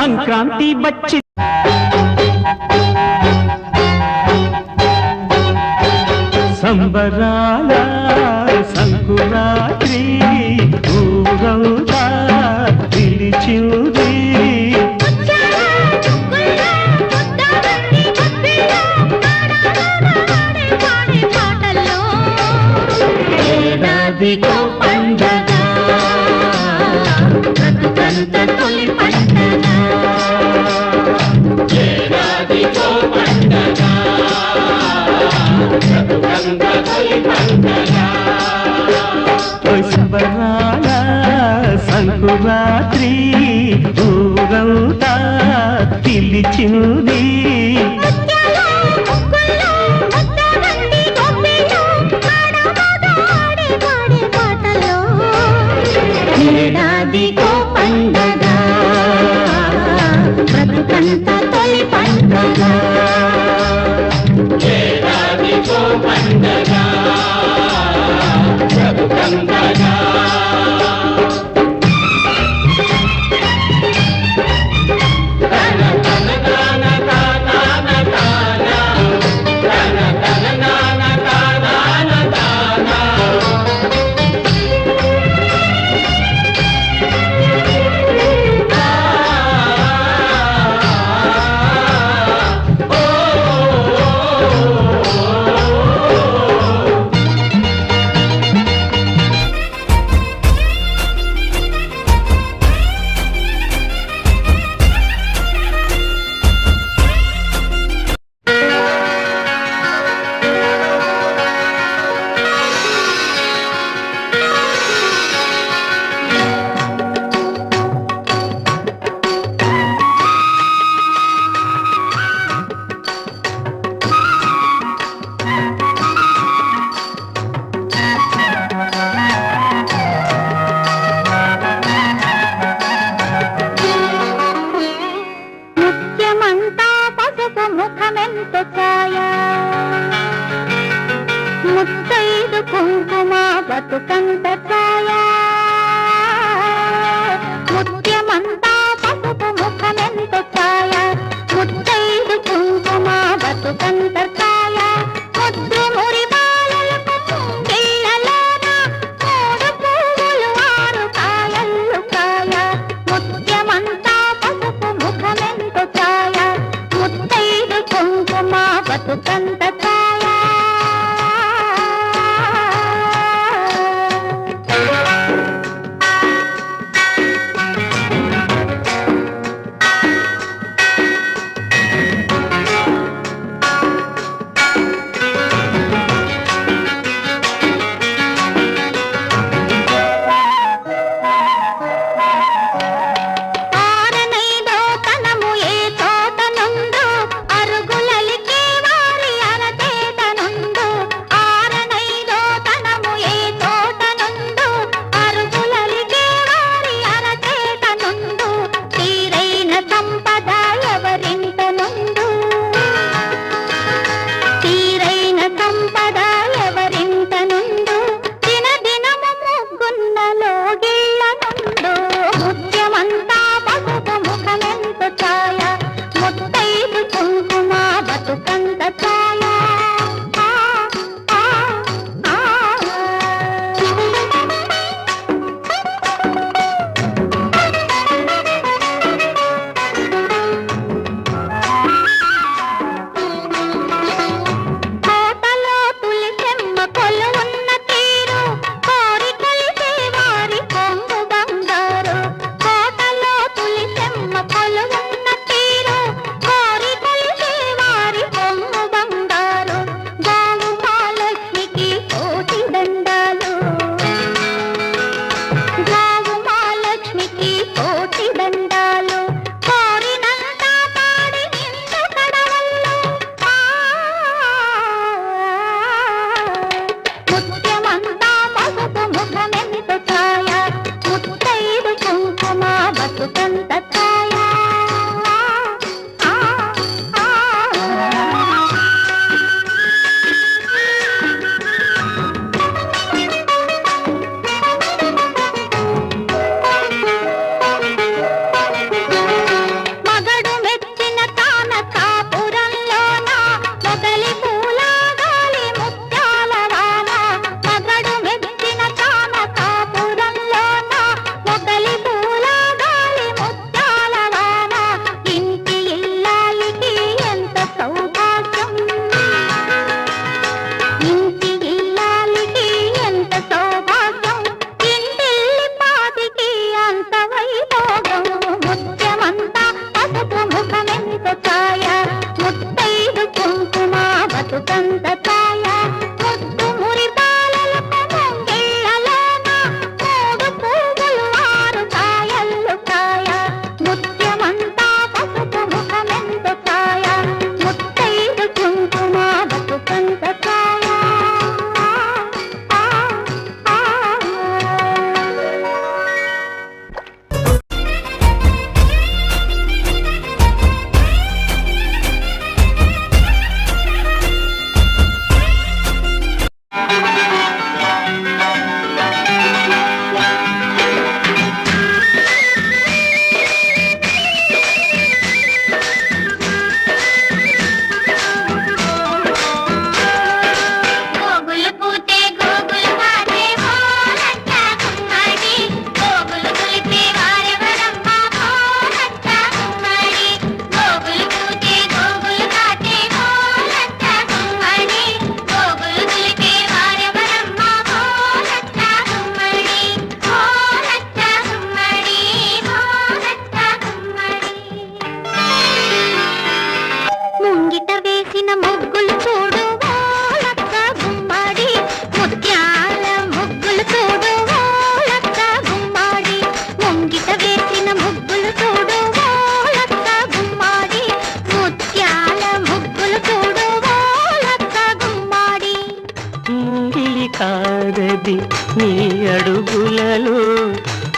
సంక్రాంతి వచ్చి సంబరాల సంకురాత్రి ఊరంతా పిలిచింది ఏడాదికో పండగ బ్రతుకంత తొలి పండగ ఏడాదికో పండగ బ్రతుకంత తొలి పండగ సంబరాల సంకురాత్రి ఊరంతా పిలిచింది ఏడాదికో పండగ బ్రతుకంత తొలి పండగ ఏడాదికో పండగ బ్రతుకంత ముత్తైదు కుంకుమ బతుకంత ఛాయ ముత్యమంతా పసుపు ముఖమెంత ఛాయ ముత్తైదు కుంకుమ బతుకంత ఛాయ ముద్దు మురి బాలలకు పిల్లలోన మూడు పువ్వులు ఆరు కాయలు కాయ ముత్యమంతా పసుపు ముఖమెంత ఛాయ ముత్తైదు కుంకుమ బతుకంత ఛాయ నీ అడుగులలో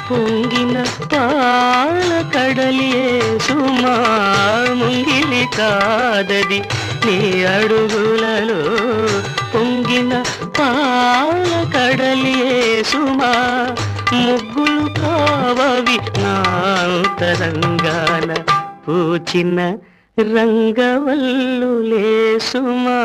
పొంగిన పాల కడలియే సుమా ముంగిలి కాదది నీ అడుగులలో పొంగిన పాల కడలియే సుమా ముగ్గులు కావవి నాంతరంగాన పూచిన రంగవల్లులే సుమా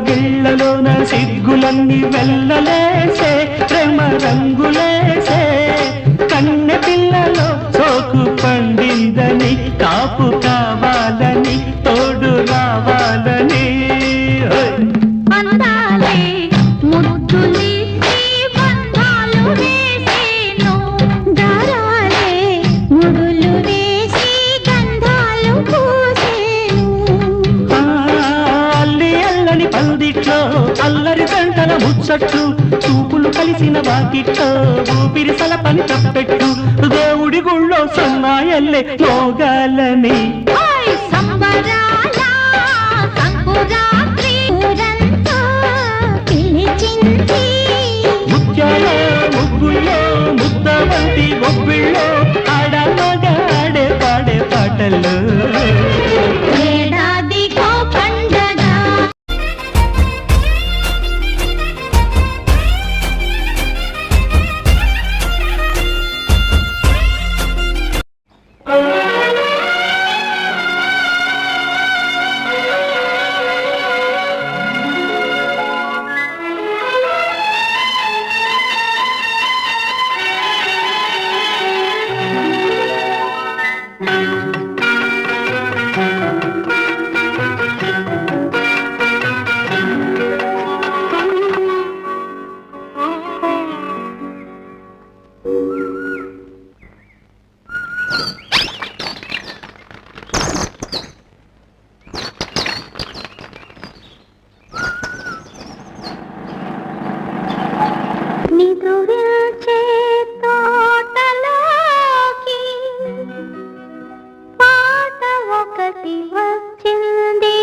గిళ్ళలోన సిగ్గులన్నీ వెళ్ళలేసే ప్రేమ రంగులేసే కన్నె పిల్లలో సోకు పండిందని కాపు కావాలని తోడు రావాలని అందాలే ముద్దులి బంధాలు వేసేను దారాలే ముడులు వేసి గంధాలు పూసేను అల్లి అల్లని పందిట్లో అల్లరి గంటల ముచ్చట్లు చూపులు కలిసిన వాకిట్లో ఊపిరి సలపని తప్పెట్టు దేవుడి గుళ్ళో సన్నాయల్లే మోగాలని ముత్యాల ముగ్గుల్లో ముద్ద వంటి గొప్పిళ్ళో ఆడమగా ఆడే పాడే పాటల్లో ఏడాదికో పండగ నిదురించే తోటలోకి పాట ఒకటి వచ్చింది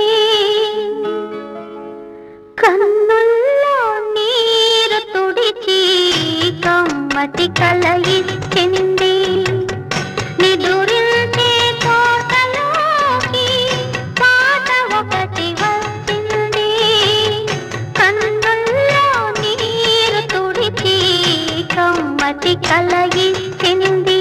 కన్నుల్లో నీరు తుడిచి కమ్మటి కల ఇచ్చింది నిదురించే తోటలోకి పాట ఒకటి వచ్చింది కన్నుల్లో నీరు తుడిచి కమ్మటి కల ఇచ్చింది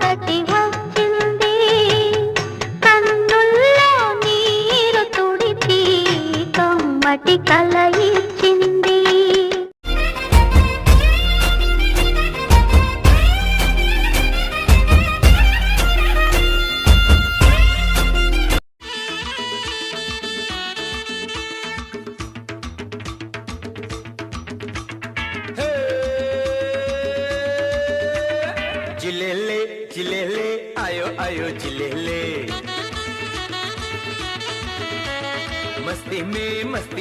ఒకటి వచ్చింది కన్నుల్లో నీరు తుడిచి కమ్మటి కల ఇచ్చింది जिलेले जिलेले आयो आयो जिलेले मस्ती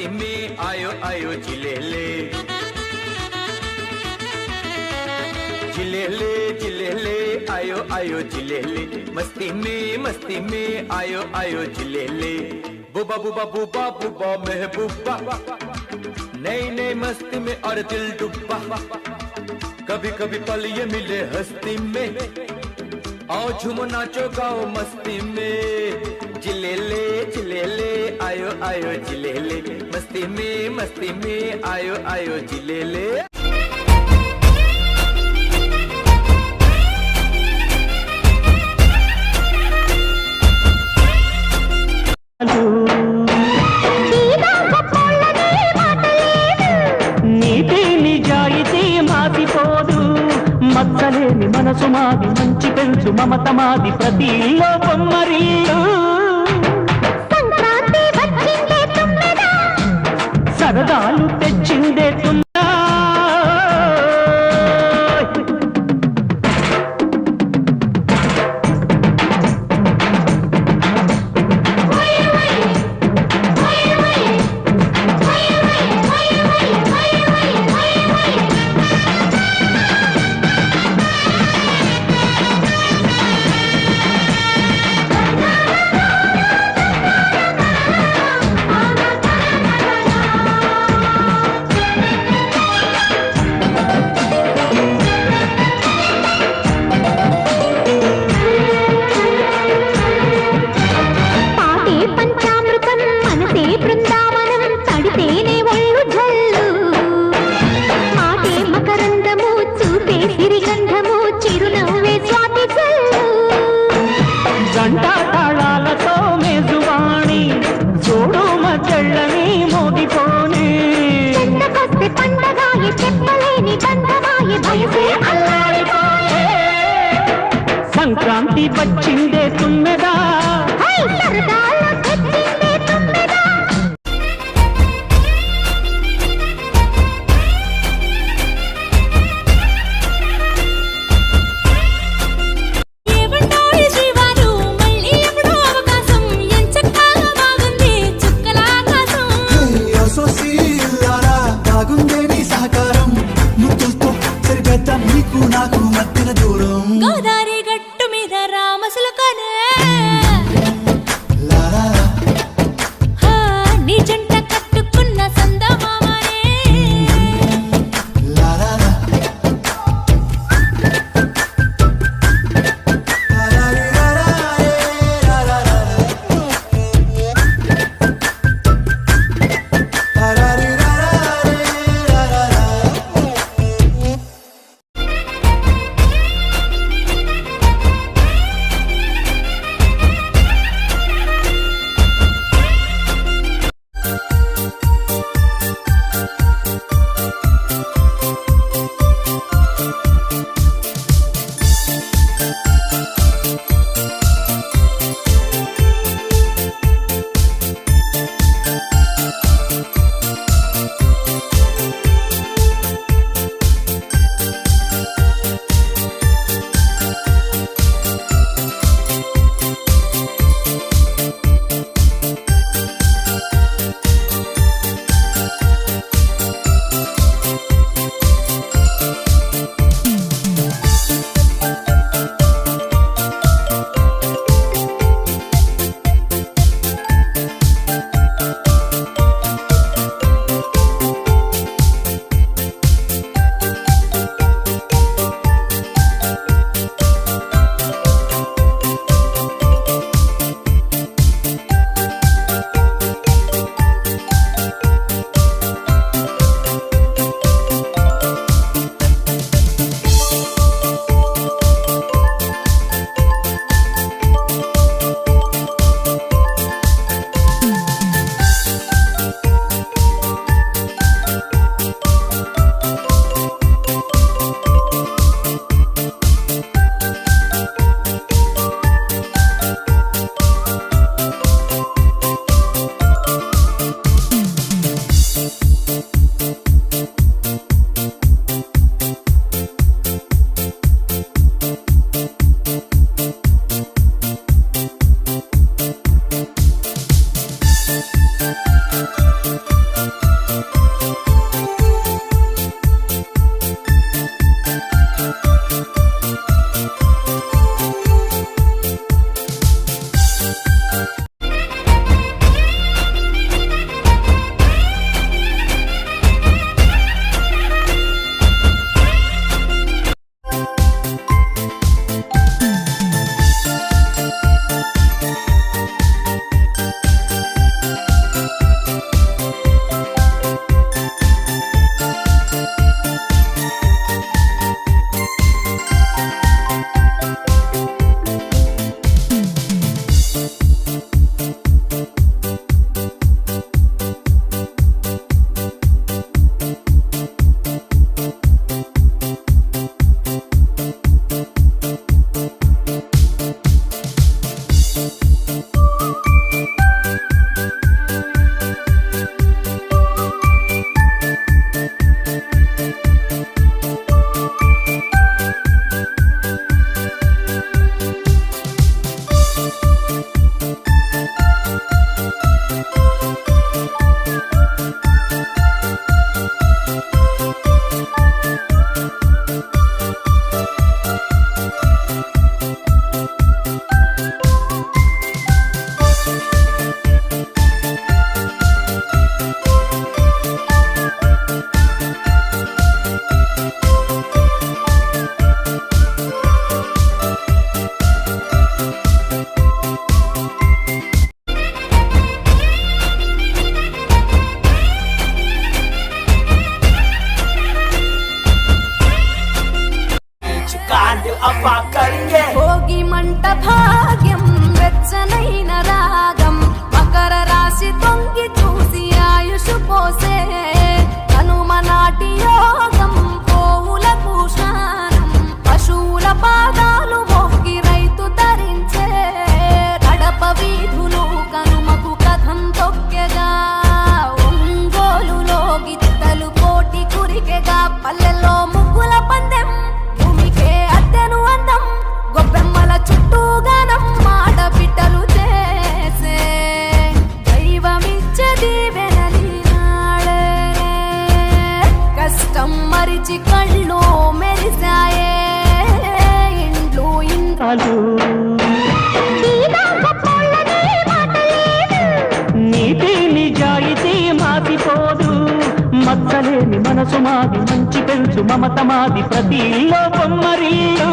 में आयो आयो जिलेले जिलेले जिलेले आयो आयो जिलेले मस्ती में आयो आयो जिलेले बुबा बुबा बुबा बुबा महबूबा नई नई मस्ती में और दिल डूबा कभी कभी पल ये मिले हस्ती में आओ झूमो नाचो गाओ मस्ती में जिलेले आयो आयो जिलेले मस्ती में आयो आयो जिलेले నీతి నిజాయితీ మాసిపోదు మచ్చలేని మనసు మాది మంచి పెంచు మమత మాది ప్రతి ఇల్లో బొమ్మరిల్లు సంక్రాంతి వచ్చిందే తుమ్మెదా సరదాలు తెచ్చిందే తున్నా గంటా తాళాలతో మేజువాణి చూడు మధ్యళ్ళని మోగిపోని పండగాయ చెప్పలేని బంధమాయ భయసే అల్లాడిపోయే సంక్రాంతి వచ్చిందే తుమ్మెదా సరదాలో తెచ్చిందే తుమ్మెదా నాకు మధ్యన దూరం గోదారి గట్టు మీద రామసులకనే లా మనసు మాది మంచి పెంచు మమత మాది ప్రతి ఇల్లో బొమ్మరిల్లు